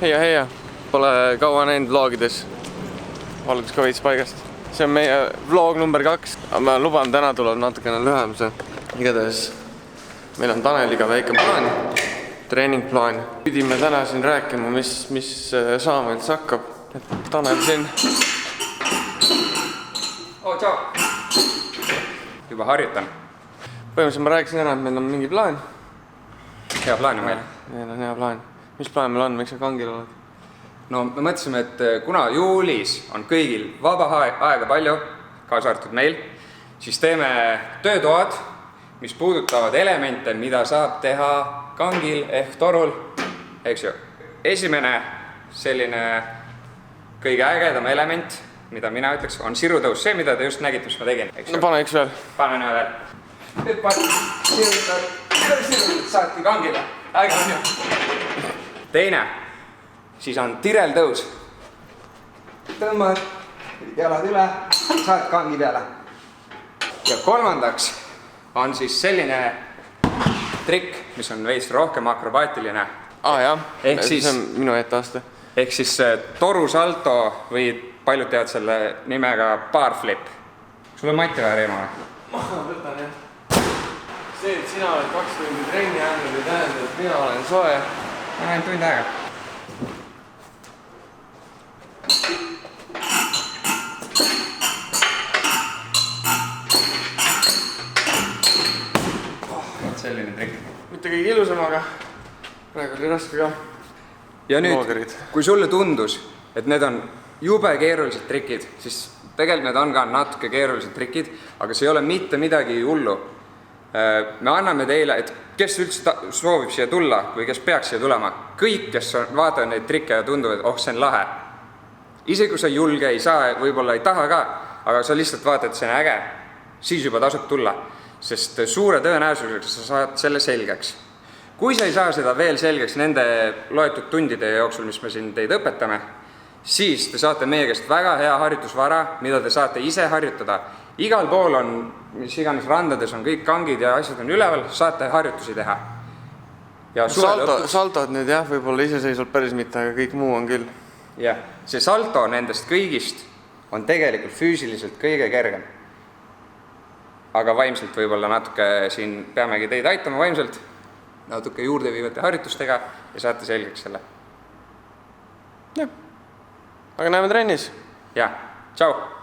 Heia, pole kaua näinud vlogides. Valgus ka veits paigast. See on meie vlog number 2. Ma luban, täna tuleb natukene lühem see. Igatahes meil on Taneliga väike plaan, treeningplaan. Pidime täna siin rääkima, mis saama üldse hakkab. Tanel siin. Tšau! Juba harjutan. Põhimõtteliselt ma rääkisin ära, et meil on mingi plaan. Hea plaan on meil. Meil on hea plaan. Mis plaan meil on? Miks sa kangil oled? No me mõtlesime, et kuna juulis on kõigil vaba aega palju, kaasa arvatud meil, siis teeme töötoad, mis puudutavad elemente, mida saab teha kangil ehk torul. Eks ju, esimene selline kõige ägedam element, mida mina ütleks, on sirutõus. See, mida te just nägite, mis ma tegin. No pane üks veel. Pane ühe veel. Hüppad, sirutad, saadki kangile. Äge on ju. Teine, siis on tireltõus. Tõmbad jalad üle, saad kangi peale. Ja kolmandaks on siis selline trikk, mis on veits rohkem akrobaatiline. Jah, siis, see on minu etteaste. Ehk siis torusalto või paljud teavad selle nimega barflip. Sul on matti vaja reema või? Ma võtan jah. See, et sina oled 2 tundi trenni andnud, ei tähenda, et mina olen soe. Ma olen tund aega. Selline trikk. Mitte kõige ilusam, aga praegu oli raske ka. Ja nüüd, Loogerid. kui sulle tundus, et need on jube keerulised trikid, siis tegelikult need on ka natuke keerulised trikid, aga see ei ole mitte midagi hullu. Me anname teile, et kes üldse soovib siia tulla või kes peaks siia tulema, kõik, kes vaatavad neid trikke ja tunduvad, et see on lahe. Isegi kui sa julge, ei saa, võib-olla ei taha ka, aga sa lihtsalt vaatad, et see on äge, siis juba tasub tulla, sest suure tõenäosusega sa saad selle selgeks. Kui sa ei saa seda veel selgeks nende loetud tundide jooksul, mis me siin teid õpetame, siis te saate meie käest väga hea harjutusvara, mida te saate ise harjutada. Igal pool on, mis iganes randades on kõik kangid ja asjad on üleval, saate harjutusi teha. Ja Saltod nüüd jah, võib-olla iseseisvalt päris mitte, aga kõik muu on küll. Jah, see salto nendest kõigist on tegelikult füüsiliselt kõige kergem. Aga vaimselt võib-olla natuke siin peamegi teid aitama vaimselt, natuke juurde viivate harjutustega ja saate selgeks selle. Jah, aga näeme trennis. Jah, tšau!